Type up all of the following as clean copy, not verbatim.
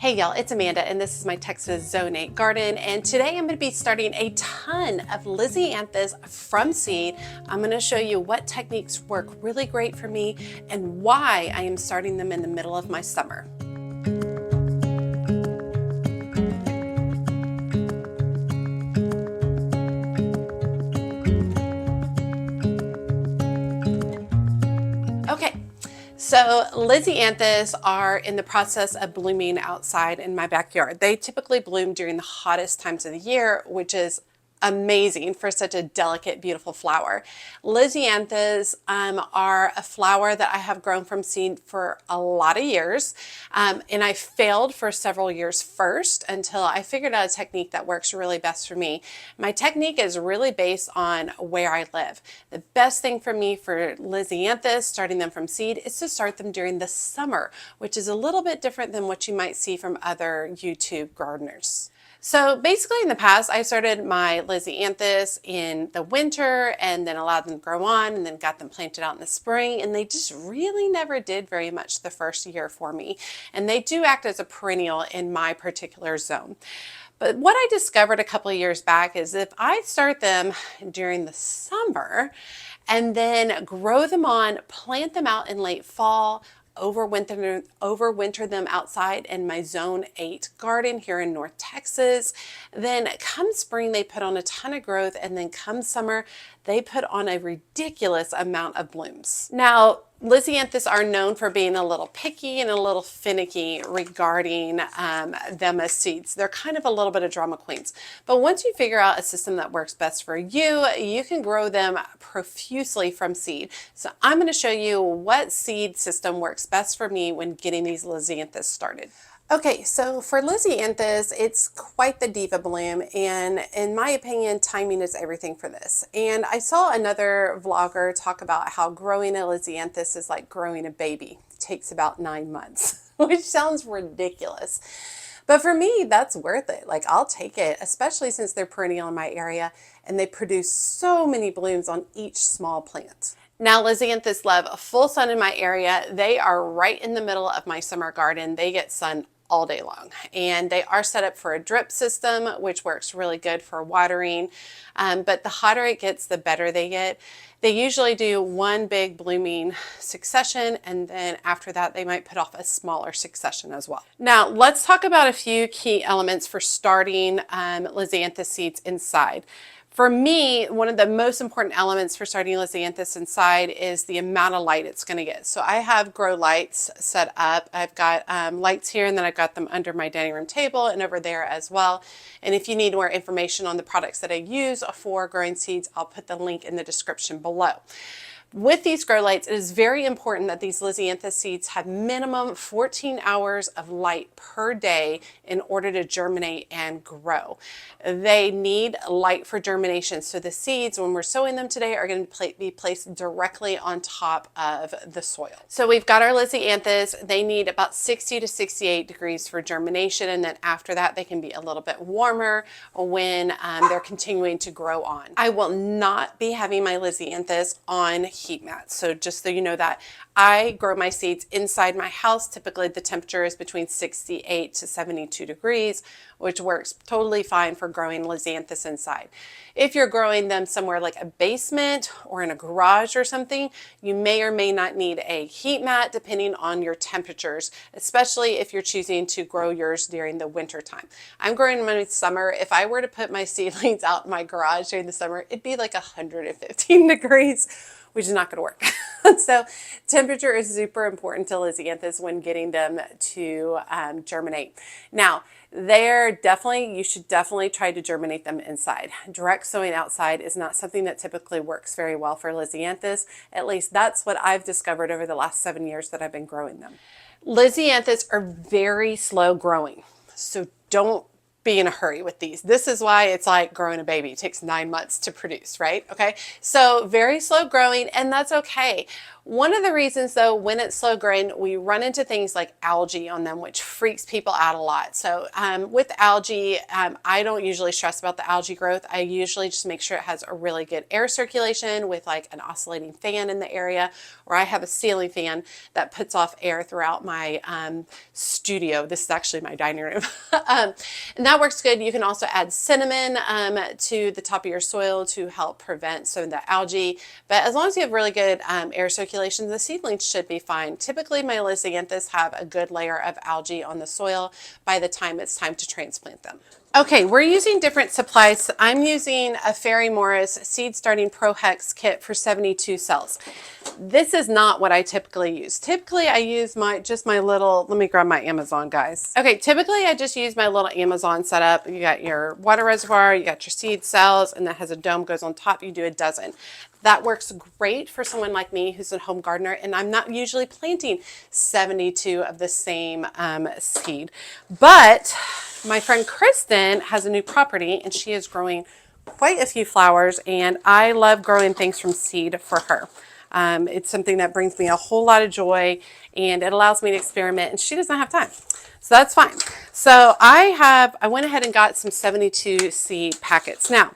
Hey y'all, it's Amanda and this is my Texas Zone 8 garden, and today I'm going to be starting a ton of Lisianthus from seed. I'm going to show you what techniques work really great for me and why I am starting them in the middle of my summer. Okay. So Lisianthus are in the process of blooming outside in my backyard. They typically bloom during the hottest times of the year, which is amazing for such a delicate, beautiful flower. Lisianthus are a flower that I have grown from seed for a lot of years, and I failed for several years first until I figured out a technique that works really best for me. My technique is really based on where I live. The best thing for me for Lisianthus, starting them from seed, is to start them during the summer, which is a little bit different than what you might see from other YouTube gardeners. So basically in the past, I started my Lisianthus in the winter and then allowed them to grow on and then got them planted out in the spring, and they just really never did very much the first year for me. And they do act as a perennial in my particular zone. But what I discovered a couple of years back is if I start them during the summer and then grow them on, plant them out in late fall, overwinter them outside in my Zone 8 garden here in North Texas. Then come spring, they put on a ton of growth, and then come summer, they put on a ridiculous amount of blooms. Now, Lisianthus are known for being a little picky and a little finicky regarding them as seeds. They're kind of a little bit of drama queens. But once you figure out a system that works best for you, you can grow them profusely from seed. So I'm going to show you what seed system works best for me when getting these Lisianthus started. Okay, so for Lisianthus, it's quite the diva bloom, and in my opinion, timing is everything for this. And I saw another vlogger talk about how growing a Lisianthus is like growing a baby. It takes about 9 months, which sounds ridiculous. But for me, that's worth it. Like, I'll take it, especially since they're perennial in my area and they produce so many blooms on each small plant. Now, Lisianthus love full sun in my area. They are right in the middle of my summer garden. They get sun all day long, and they are set up for a drip system, which works really good for watering. But the hotter it gets, the better they get. They usually do one big blooming succession, and then after that, they might put off a smaller succession as well. Now, let's talk about a few key elements for starting Lisianthus seeds inside. For me, one of the most important elements for starting Lisianthus inside is the amount of light it's going to get. So I have grow lights set up. I've got lights here, and then I've got them under my dining room table and over there as well. And if you need more information on the products that I use for growing seeds, I'll put the link in the description below. With these grow lights, it is very important that these Lisianthus seeds have minimum 14 hours of light per day in order to germinate and grow. They need light for germination. So the seeds, when we're sowing them today, are going to be placed directly on top of the soil. So we've got our Lisianthus. They need about 60 to 68 degrees for germination. And then after that, they can be a little bit warmer when they're continuing to grow on. I will not be having my Lisianthus on heat mats. So just so you know that, I grow my seeds inside my house. Typically the temperature is between 68 to 72 degrees, which works totally fine for growing Lisianthus inside. If you're growing them somewhere like a basement or in a garage or something, you may or may not need a heat mat depending on your temperatures, especially if you're choosing to grow yours during the winter time. I'm growing them in the summer. If I were to put my seedlings out in my garage during the summer, it'd be like 115 degrees, which is not going to work. So temperature is super important to Lisianthus when getting them to germinate. Now, you should definitely try to germinate them inside. Direct sowing outside is not something that typically works very well for Lisianthus. At least that's what I've discovered over the last 7 years that I've been growing them. Lisianthus are very slow growing, so don't be in a hurry with these. This is why it's like growing a baby. It takes 9 months to produce, right? Okay, so very slow growing, and that's okay. One of the reasons though, when it's slow growing, we run into things like algae on them, which freaks people out a lot. So with algae, I don't usually stress about the algae growth. I usually just make sure it has a really good air circulation with like an oscillating fan in the area, or I have a ceiling fan that puts off air throughout my studio. This is actually my dining room. And that works good. You can also add cinnamon to the top of your soil to help prevent some of the algae. But as long as you have really good air circulation, the seedlings should be fine. Typically, my Lisianthus have a good layer of algae on the soil by the time it's time to transplant them. Okay, we're using different supplies. I'm using a Fairy Morris Seed Starting Pro Hex kit for 72 cells. This is not what I typically use. Typically, I use just my little, let me grab my Amazon, guys. Okay, typically I just use my little Amazon setup. You got your water reservoir, you got your seed cells, and that has a dome goes on top. You do a dozen. That works great for someone like me who's a home gardener, and I'm not usually planting 72 of the same seed. But my friend Kristen has a new property, and she is growing quite a few flowers, and I love growing things from seed for her. It's something that brings me a whole lot of joy, and it allows me to experiment, and she doesn't have time. So that's fine. So I went ahead and got some 72 seed packets. Now,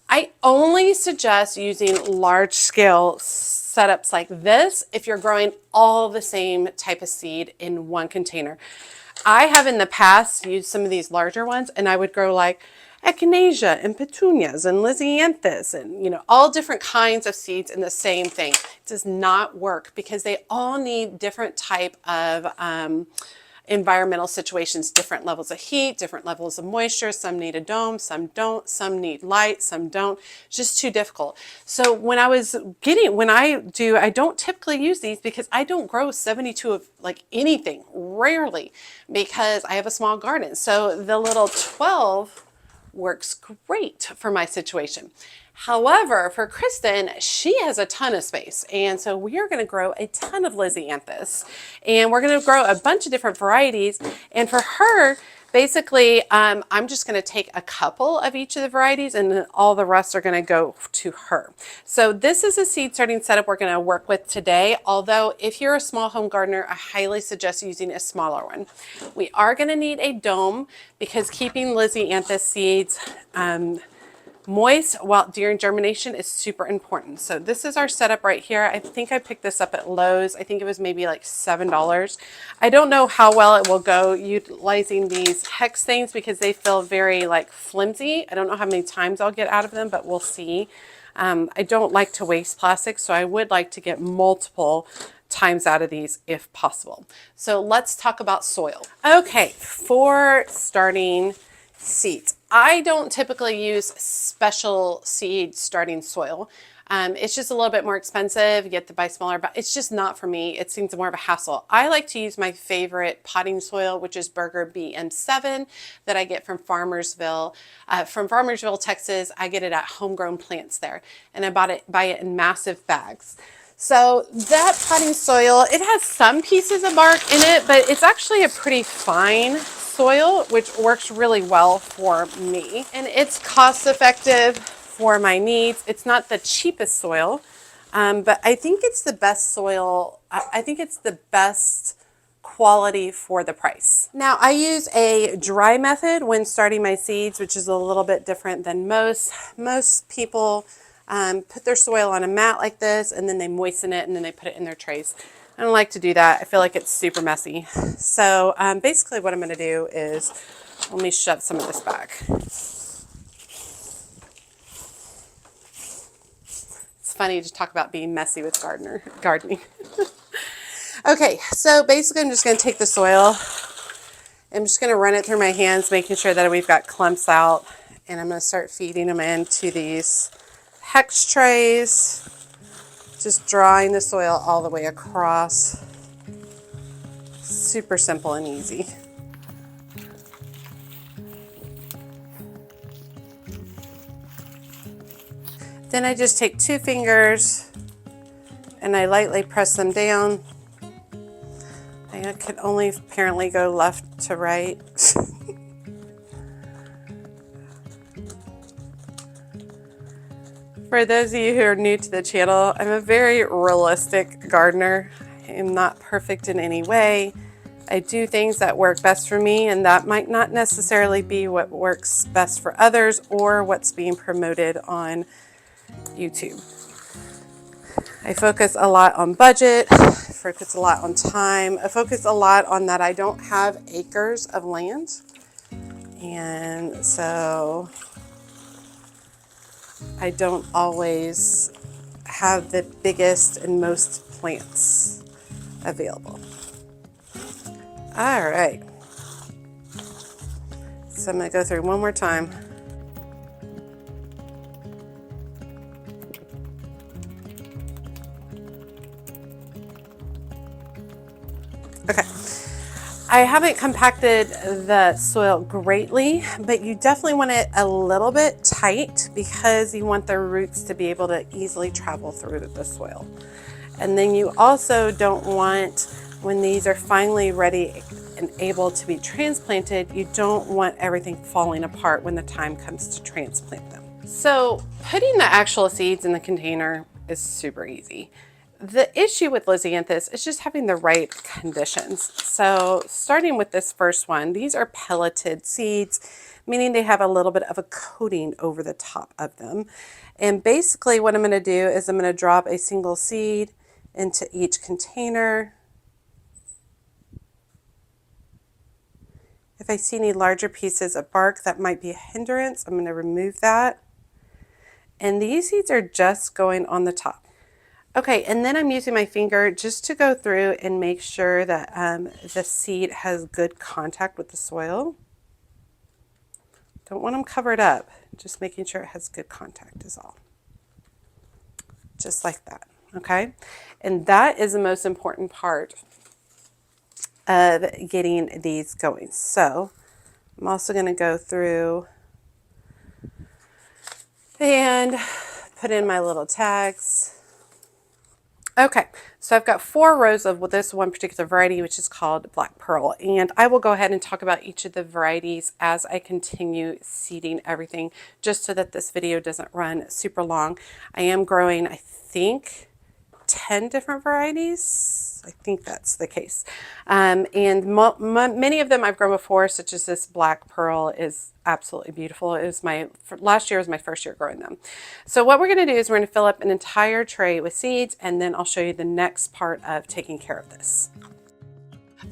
I only suggest using large scale setups like this if you're growing all the same type of seed in one container. I have in the past used some of these larger ones, and I would grow like echinacea and petunias and Lisianthus and all different kinds of seeds in the same thing. It does not work because they all need different type of environmental situations, different levels of heat, different levels of moisture. Some need a dome, some don't, some need light, some don't. It's just too difficult. So I don't typically use these because I don't grow 72 of like anything, rarely, because I have a small garden. So the little 12 works great for my situation. However, for Kristen, she has a ton of space. And so we are going to grow a ton of Lisianthus, and we're going to grow a bunch of different varieties. And for her, basically, I'm just going to take a couple of each of the varieties, and then all the rest are going to go to her. So this is a seed starting setup we're going to work with today. Although if you're a small home gardener, I highly suggest using a smaller one. We are going to need a dome because keeping Lisianthus seeds moist during germination is super important. So this is our setup right here. I think I picked this up at Lowe's. I think it was maybe like $7. I don't know how well it will go utilizing these hex things because they feel very like flimsy. I don't know how many times I'll get out of them, but we'll see. I don't like to waste plastic, so I would like to get multiple times out of these if possible. So let's talk about soil. Okay, for starting seeds. I don't typically use special seed starting soil. It's just a little bit more expensive. You get to buy smaller, but it's just not for me. It seems more of a hassle. I like to use my favorite potting soil, which is Burger BM7 that I get from Farmersville. From Farmersville, Texas. I get it at Homegrown Plants there, and I buy it in massive bags. So that potting soil, it has some pieces of bark in it, but it's actually a pretty fine soil, which works really well for me. And it's cost effective for my needs. It's not the cheapest soil, but I think it's the best soil. I think it's the best quality for the price. Now I use a dry method when starting my seeds, which is a little bit different than most. Most people put their soil on a mat like this, and then they moisten it, and then they put it in their trays. I don't like to do that. I feel like it's super messy. So basically what I'm going to do is, let me shove some of this back. It's funny to talk about being messy with gardening. Okay, so basically I'm just going to take the soil. I'm just going to run it through my hands, making sure that we've got clumps out. And I'm going to start feeding them into these hex trays. Just drawing the soil all the way across. Super simple and easy. Then I just take 2 fingers and I lightly press them down. I could only apparently go left to right. For those of you who are new to the channel, I'm a very realistic gardener. I'm not perfect in any way. I do things that work best for me, and that might not necessarily be what works best for others or what's being promoted on YouTube. I focus a lot on budget, focus a lot on time, I focus a lot on that I don't have acres of land. And so I don't always have the biggest and most plants available. All right. So I'm going to go through one more time. Okay. I haven't compacted the soil greatly, but you definitely want it a little bit tight because you want the roots to be able to easily travel through the soil. And then you also don't want, when these are finally ready and able to be transplanted, you don't want everything falling apart when the time comes to transplant them. So putting the actual seeds in the container is super easy. The issue with Lisianthus is just having the right conditions. So starting with this first one, these are pelleted seeds, meaning they have a little bit of a coating over the top of them. And basically what I'm going to do is I'm going to drop a single seed into each container. If I see any larger pieces of bark that might be a hindrance, I'm going to remove that. And these seeds are just going on the top. Okay, and then I'm using my finger just to go through and make sure that the seed has good contact with the soil. Don't want them covered up, just making sure it has good contact is all. Just like that, okay? And that is the most important part of getting these going. So I'm also going to go through and put in my little tags. Okay, so I've got 4 rows of this one particular variety, which is called Black Pearl, and I will go ahead and talk about each of the varieties as I continue seeding everything, just so that this video doesn't run super long. I am growing, I think, 10 different varieties. I think that's the case. And many of them I've grown before, such as this Black Pearl is absolutely beautiful. It was last year was my first year growing them. So what we're going to do is we're going to fill up an entire tray with seeds, and then I'll show you the next part of taking care of this.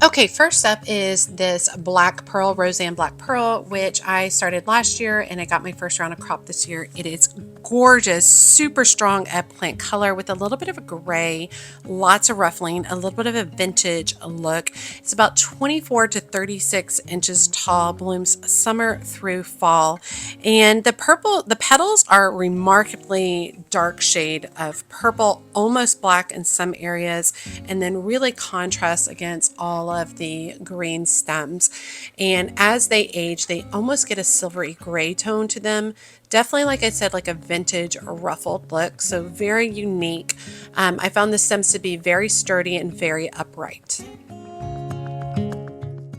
Okay, first up is this Black Pearl, Roseanne Black Pearl, which I started last year and I got my first round of crop this year. It is gorgeous, super strong eggplant color with a little bit of a gray, lots of ruffling, a little bit of a vintage look. It's about 24 to 36 inches tall, blooms summer through fall. And the petals are remarkably dark shade of purple, almost black in some areas, and then really contrasts against all of the green stems. And as they age, they almost get a silvery gray tone to them. Definitely, like I said, like a vintage ruffled look. So very unique. I found the stems to be very sturdy and very upright.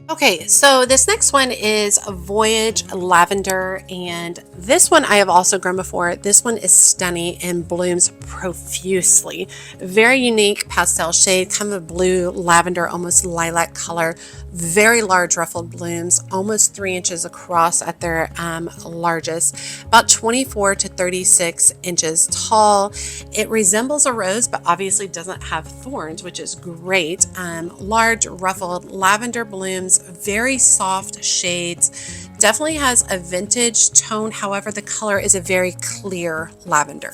Okay, so this next one is a Voyage Lavender, and this one I have also grown before. This one is stunning and blooms profusely. Very unique pastel shade, kind of a blue lavender, almost lilac color. Very large ruffled blooms, almost 3 inches across at their largest, about 24 to 36 inches tall. It resembles a rose, but obviously doesn't have thorns, which is great. Large ruffled lavender blooms, very soft shades, definitely has a vintage tone. However, the color is a very clear lavender.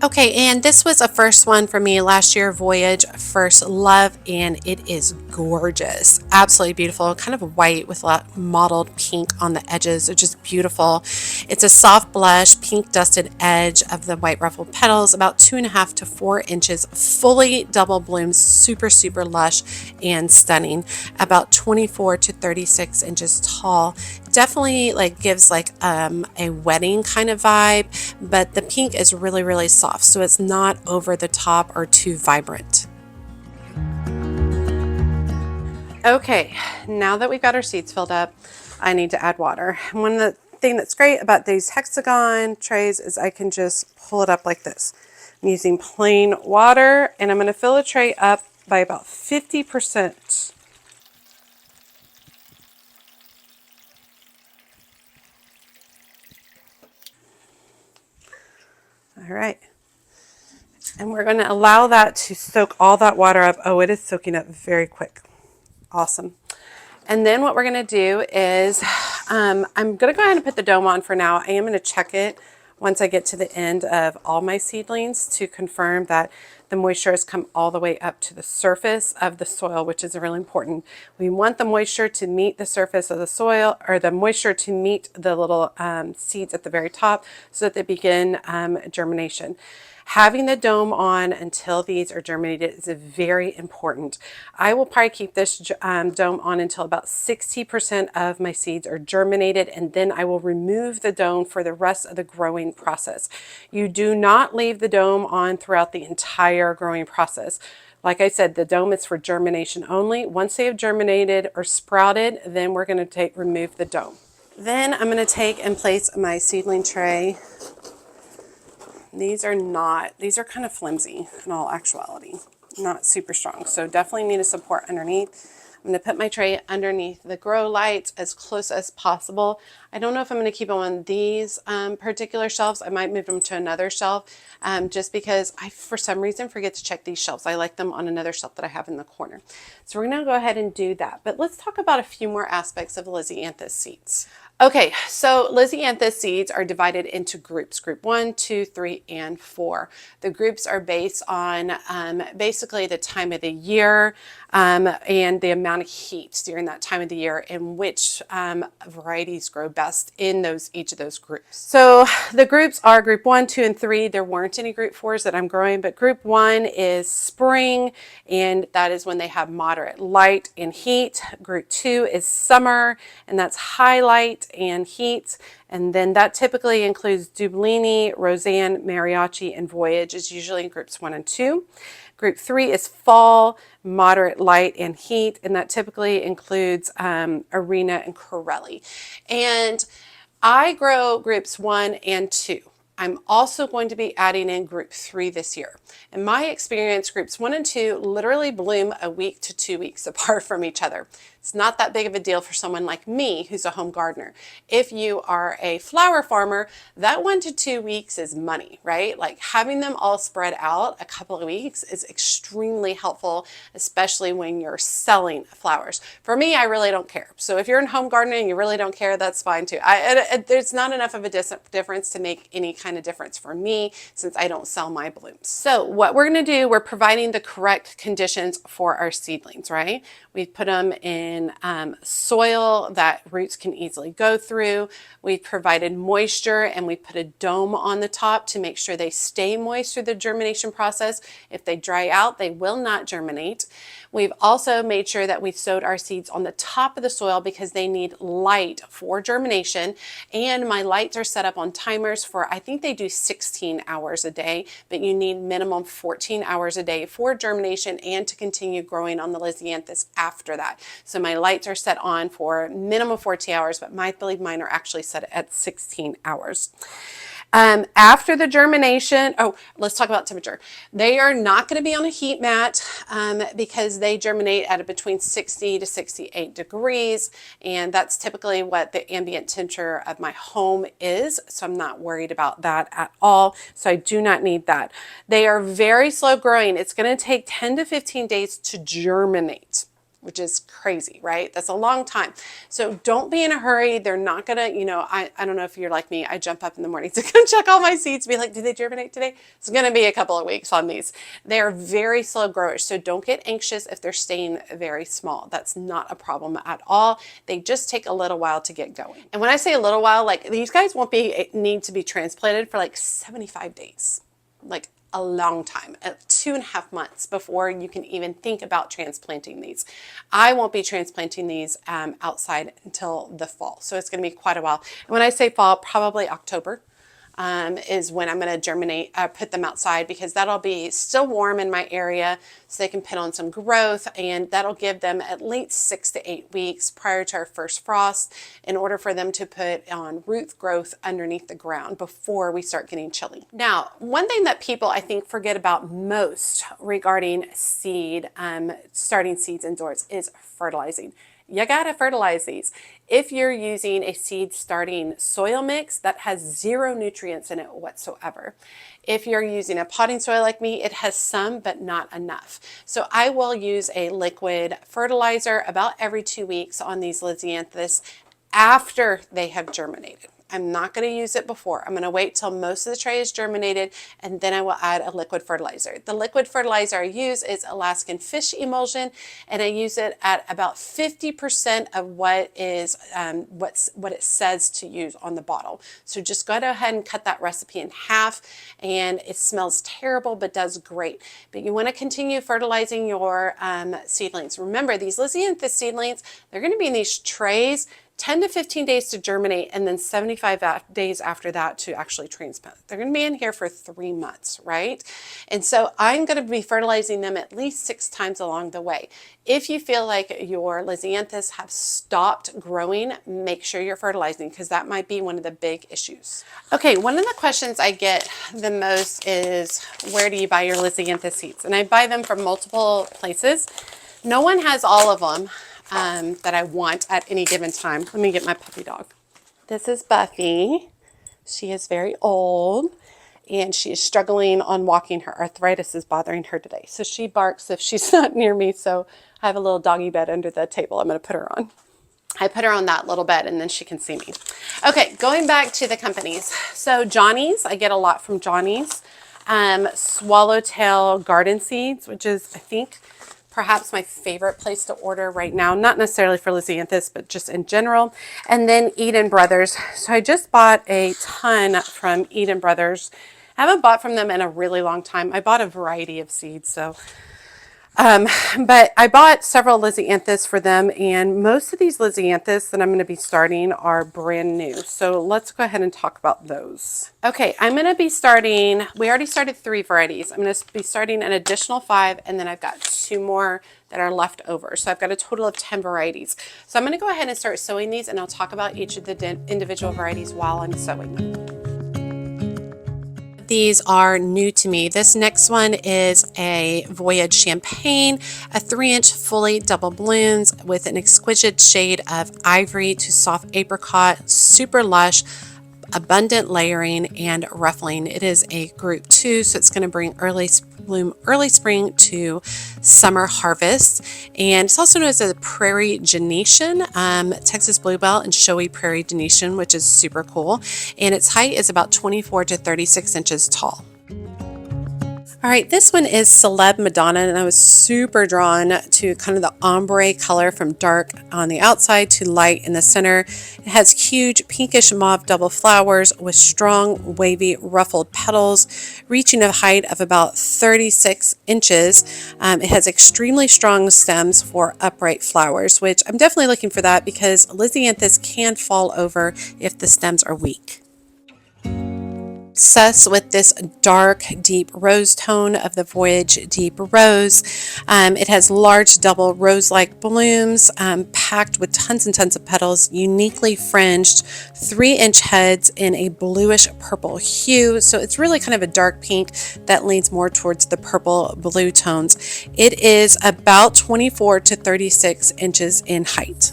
Okay, and this was a first one for me last year, Voyage First Love, and it is gorgeous. Absolutely beautiful, kind of white with a lot mottled pink on the edges, which is beautiful. It's a soft blush, pink dusted edge of the white ruffled petals, about 2.5 to 4 inches, fully double blooms, super, super lush and stunning, about 24 to 36 inches tall. Definitely like gives like a wedding kind of vibe, but the pink is really, really soft, so it's not over the top or too vibrant. Okay, now that we've got our seeds filled up, I need to add water. One of the thing that's great about these hexagon trays is I can just pull it up like this. I'm using plain water, and I'm going to fill a tray up by about 50%. All right. And we're going to allow that to soak all that water up. Oh, it is soaking up very quick. Awesome. And then what we're going to do is I'm going to go ahead and put the dome on for now. I am going to check it once I get to the end of all my seedlings to confirm that the moisture has come all the way up to the surface of the soil, which is really important. We want the moisture to meet the surface of the soil, or the moisture to meet the little seeds at the very top so that they begin germination. Having the dome on until these are germinated is very important. I will probably keep this dome on until about 60% of my seeds are germinated, and then I will remove the dome for the rest of the growing process. You do not leave the dome on throughout the entire growing process. Like I said, the dome is for germination only. Once they have germinated or sprouted, then we're going to remove the dome. Then I'm going to take and place my seedling tray. These are kind of flimsy in all actuality, not super strong. So definitely need a support underneath. I'm going to put my tray underneath the grow lights as close as possible. I don't know if I'm going to keep them on these particular shelves. I might move them to another shelf just because I, for some reason, forget to check these shelves. I like them on another shelf that I have in the corner. So we're going to go ahead and do that. But let's talk about a few more aspects of Lisianthus seeds. Okay, so Lisianthus seeds are divided into groups, group 1, 2, 3, and 4. The groups are based on basically the time of the year and the amount of heat during that time of the year, and which varieties grow best in each of those groups. So the groups are group 1, 2, and 3. There weren't any group 4s that I'm growing, but group 1 is spring, and that is when they have moderate light and heat. Group 2 is summer, and that's high light and heat, and then that typically includes Dublini, Roseanne, Mariachi, and Voyage is usually in groups 1 and 2. Group 3 is fall, moderate light and heat, and that typically includes Arena and Corelli. And I grow groups 1 and 2. I'm also going to be adding in group 3 this year. In my experience, groups 1 and 2 literally bloom a week to 2 weeks apart from each other. It's not that big of a deal for someone like me who's a home gardener. If you are a flower farmer, that 1 to 2 weeks is money, right? Like having them all spread out a couple of weeks is extremely helpful, especially when you're selling flowers. For me, I really don't care. So if you're in home gardening and you really don't care, that's fine too. There's not enough of a difference to make any kind of difference for me since I don't sell my blooms. So what we're going to do, we're providing the correct conditions for our seedlings, right? We put them in soil that roots can easily go through. We've provided moisture, and we put a dome on the top to make sure they stay moist through the germination process. If they dry out, they will not germinate. We've also made sure that we sowed our seeds on the top of the soil because they need light for germination. And my lights are set up on timers for, I think they do 16 hours a day, but you need minimum 14 hours a day for germination and to continue growing on the Lisianthus after that. So my lights are set on for minimum 14 hours, but I believe mine are actually set at 16 hours. After the germination, let's talk about temperature. They are not going to be on a heat mat because they germinate at between 60 to 68 degrees, and that's typically what the ambient temperature of my home is, so I'm not worried about that at all. So I do not need that. They are very slow growing. It's going to take 10 to 15 days to germinate, which is crazy, right? That's a long time. So don't be in a hurry. They're not gonna, I don't know if you're like me, I jump up in the morning to go check all my seeds, be like, did they germinate today? It's gonna be a couple of weeks on these. They are very slow growers, so don't get anxious if they're staying very small. That's not a problem at all. They just take a little while to get going. And when I say a little while, like these guys won't need to be transplanted for like 75 days. Like a long time, 2.5 months before you can even think about transplanting these. I won't be transplanting these outside until the fall, so it's going to be quite a while. And when I say fall, probably October. is when I'm going to germinate, put them outside, because that'll be still warm in my area so they can put on some growth, and that'll give them at least 6 to 8 weeks prior to our first frost in order for them to put on root growth underneath the ground before we start getting chilly. Now, one thing that people I think forget about most regarding seed, starting seeds indoors, is fertilizing. You gotta fertilize these. If you're using a seed starting soil mix, that has 0 nutrients in it whatsoever. If you're using a potting soil like me, it has some, but not enough. So I will use a liquid fertilizer about every 2 weeks on these Lisianthus after they have germinated. I'm not going to use it before. I'm going to wait till most of the tray is germinated, and then I will add a liquid fertilizer. The liquid fertilizer I use is Alaskan fish emulsion, and I use it at about 50% of what is what it says to use on the bottle. So just go ahead and cut that recipe in half, and it smells terrible but does great. But you want to continue fertilizing your seedlings. Remember, these Lisianthus seedlings, they're going to be in these trays 10 to 15 days to germinate, and then 75 days after that to actually transplant. They're going to be in here for 3 months, right? And so I'm going to be fertilizing them at least 6 times along the way. If you feel like your Lisianthus have stopped growing, make sure you're fertilizing, because that might be one of the big issues. Okay, one of the questions I get the most is, where do you buy your Lisianthus seeds? And I buy them from multiple places. No one has all of them that I want at any given time. Let me get my puppy dog. This is Buffy. She is very old, and she is struggling on walking. Her arthritis is bothering her today. So she barks if she's not near me. So I have a little doggy bed under the table I'm going to put her on. I put her on that little bed, and then she can see me. Okay, going back to the companies. So Johnny's, I get a lot from Johnny's. Swallowtail Garden Seeds, which is, I think, perhaps my favorite place to order right now, not necessarily for Lisianthus, but just in general. And then Eden Brothers. So I just bought a ton from Eden Brothers. I haven't bought from them in a really long time. I bought a variety of seeds, so but I bought several Lisianthus for them, and most of these Lisianthus that I'm going to be starting are brand new. So let's go ahead and talk about those. Okay, I'm going to be starting, we already started 3 varieties. I'm going to be starting an additional 5, and then I've got 2 more that are left over. So I've got a total of 10 varieties. So I'm going to go ahead and start sowing these, and I'll talk about each of the individual varieties while I'm sowing them. These are new to me. This next one is a Voyage Champagne, a 3-inch fully double blooms with an exquisite shade of ivory to soft apricot, super lush, abundant layering and ruffling. It is a group 2, so it's going to bring early spring to summer harvest. And it's also known as a prairie gentian, Texas bluebell and showy prairie gentian, which is super cool. And its height is about 24 to 36 inches tall. All right, this one is Celeb Madonna, and I was super drawn to kind of the ombre color from dark on the outside to light in the center. It has huge pinkish mauve double flowers with strong, wavy, ruffled petals, reaching a height of about 36 inches. It has extremely strong stems for upright flowers, which I'm definitely looking for that because Lisianthus can fall over if the stems are weak. Obsessed with this dark, deep rose tone of the Voyage Deep Rose. It has large double rose-like blooms packed with tons and tons of petals, uniquely fringed, 3-inch heads in a bluish purple hue. So it's really kind of a dark pink that leans more towards the purple blue tones. It is about 24 to 36 inches in height.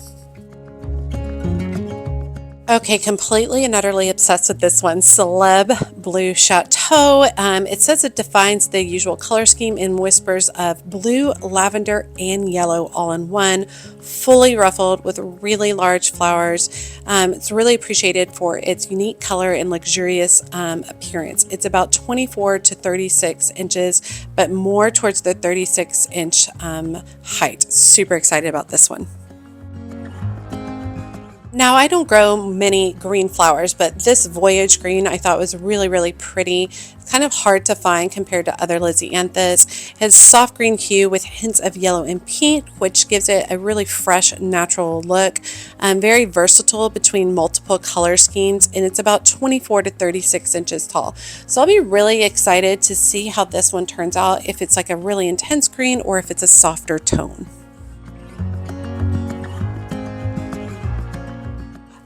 Okay, completely and utterly obsessed with this one, Celeb Blue Chateau. It says it defines the usual color scheme in whispers of blue, lavender, and yellow all in one, fully ruffled with really large flowers. It's really appreciated for its unique color and luxurious appearance. It's about 24 to 36 inches, but more towards the 36-inch height. Super excited about this one. Now, I don't grow many green flowers, but this Voyage green I thought was really, really pretty. It's kind of hard to find compared to other Lisianthus. It has soft green hue with hints of yellow and pink, which gives it a really fresh, natural look. Very versatile between multiple color schemes, and it's about 24 to 36 inches tall. So I'll be really excited to see how this one turns out, if it's like a really intense green or if it's a softer tone.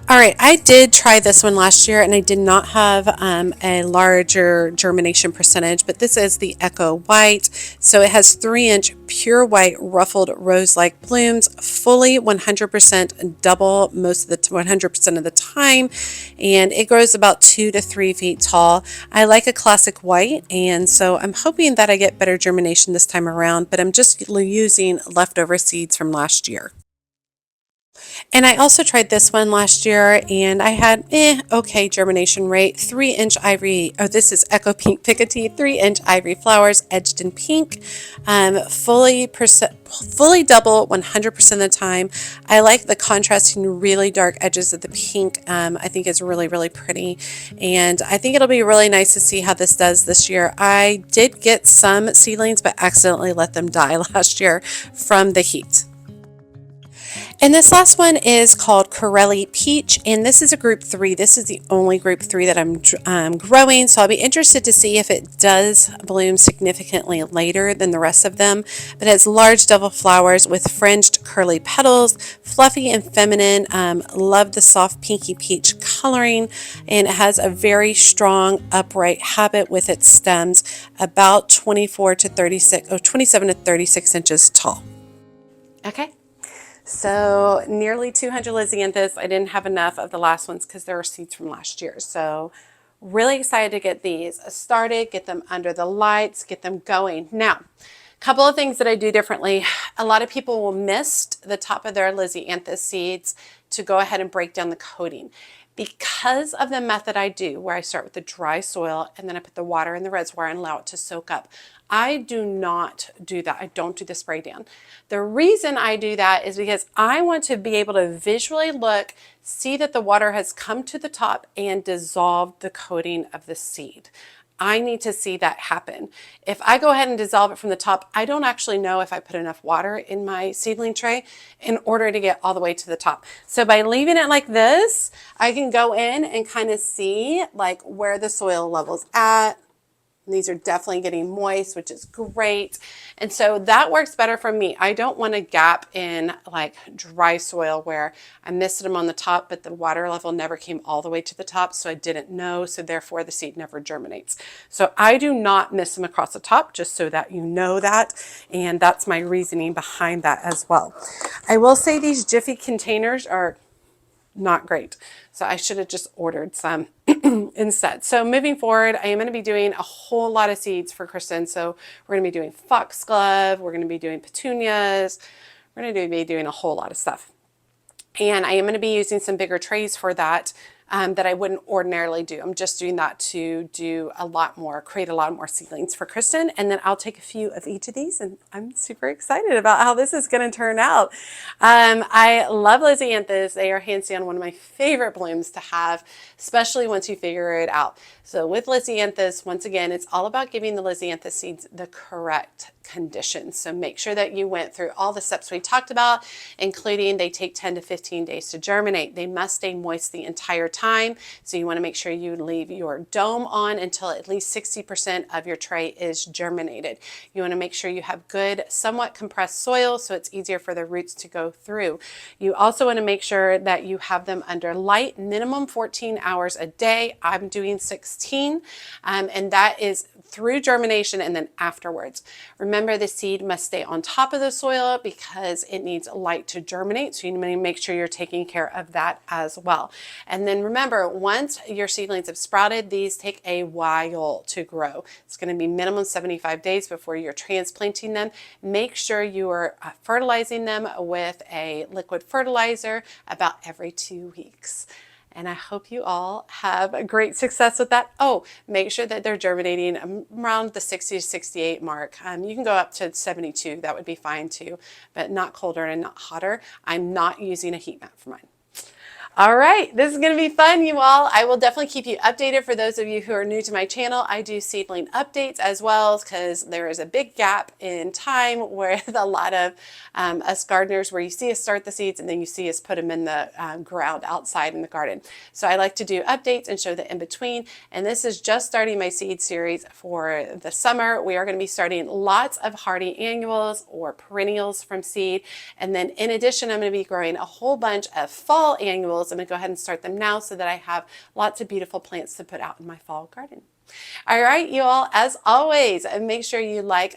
All right, I did try this one last year and I did not have a larger germination percentage, but this is the Echo White. So it has 3-inch pure white ruffled rose-like blooms, fully 100% double most of the 100% of the time, and it grows about 2 to 3 feet tall. I like a classic white, and so I'm hoping that I get better germination this time around, but I'm just using leftover seeds from last year. And I also tried this one last year and I had okay germination rate. 3-inch ivory, oh, this is Echo Pink Picotee, 3-inch ivory flowers edged in pink, fully double 100% of the time. I like the contrasting really dark edges of the pink. I think it's really, really pretty. And I think it'll be really nice to see how this does this year. I did get some seedlings, but accidentally let them die last year from the heat. And this last one is called Corelli Peach, and this is a group 3. This is the only group 3 that I'm growing, so I'll be interested to see if it does bloom significantly later than the rest of them. But it has large double flowers with fringed curly petals, fluffy and feminine. Love the soft pinky peach coloring, and it has a very strong upright habit with its stems, about 24 to 36 or 27 to 36 inches tall. Okay. So nearly 200 Lisianthus. I didn't have enough of the last ones because there are seeds from last year. So really excited to get these started, get them under the lights, get them going. Now, a couple of things that I do differently. A lot of people will mist the top of their Lisianthus seeds to go ahead and break down the coating. Because of the method I do, where I start with the dry soil and then I put the water in the reservoir and allow it to soak up, I do not do that. I don't do the spray down. The reason I do that is because I want to be able to visually look, see that the water has come to the top and dissolved the coating of the seed. I need to see that happen. If I go ahead and dissolve it from the top, I don't actually know if I put enough water in my seedling tray in order to get all the way to the top. So by leaving it like this, I can go in and kind of see like where the soil level's at. These are definitely getting moist, which is great. And so that works better for me. I don't want a gap in like dry soil where I misted them on the top, but the water level never came all the way to the top. So I didn't know. So therefore the seed never germinates. So I do not mist them across the top, just so that you know that. And that's my reasoning behind that as well. I will say these Jiffy containers are not great. So I should have just ordered some instead. So moving forward, I am going to be doing a whole lot of seeds for Kristen. So we're going to be doing foxglove. We're going to be doing petunias. We're going to be doing a whole lot of stuff. And I am going to be using some bigger trays for that. That I wouldn't ordinarily do. I'm just doing that to do a lot more, create a lot more seedlings for Kristen. And then I'll take a few of each of these, and I'm super excited about how this is going to turn out. I love Lisianthus. They are hands down one of my favorite blooms to have, especially once you figure it out. So with Lisianthus, once again, it's all about giving the Lisianthus seeds the correct conditions. So make sure that you went through all the steps we talked about, including they take 10 to 15 days to germinate. They must stay moist the entire time. So you want to make sure you leave your dome on until at least 60% of your tray is germinated. You want to make sure you have good, somewhat compressed soil so it's easier for the roots to go through. You also want to make sure that you have them under light, minimum 14 hours a day. I'm doing 16, and that is through germination and then afterwards. Remember, the seed must stay on top of the soil because it needs light to germinate. So you need to make sure you're taking care of that as well. And then remember, once your seedlings have sprouted, these take a while to grow. It's going to be minimum 75 days before you're transplanting them. Make sure you are fertilizing them with a liquid fertilizer about every 2 weeks. And I hope you all have a great success with that. Oh, make sure that they're germinating around the 60 to 68 mark. You can go up to 72. That would be fine too, but not colder and not hotter. I'm not using a heat mat for mine. All right, this is going to be fun, you all. I will definitely keep you updated. For those of you who are new to my channel, I do seedling updates as well, because there is a big gap in time with a lot of us gardeners where you see us start the seeds and then you see us put them in the ground outside in the garden. So I like to do updates and show the in between. And this is just starting my seed series for the summer. We are going to be starting lots of hardy annuals or perennials from seed. And then in addition, I'm going to be growing a whole bunch of fall annuals. I'm going to go ahead and start them now so that I have lots of beautiful plants to put out in my fall garden. All right, you all, as always, make sure you like,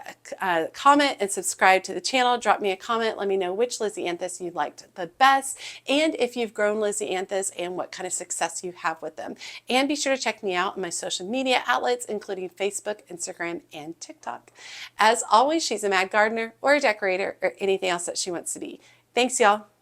comment, and subscribe to the channel. Drop me a comment. Let me know which Lisianthus you liked the best, and if you've grown Lisianthus and what kind of success you have with them. And be sure to check me out on my social media outlets, including Facebook, Instagram, and TikTok. As always, she's a mad gardener or a decorator or anything else that she wants to be. Thanks, y'all.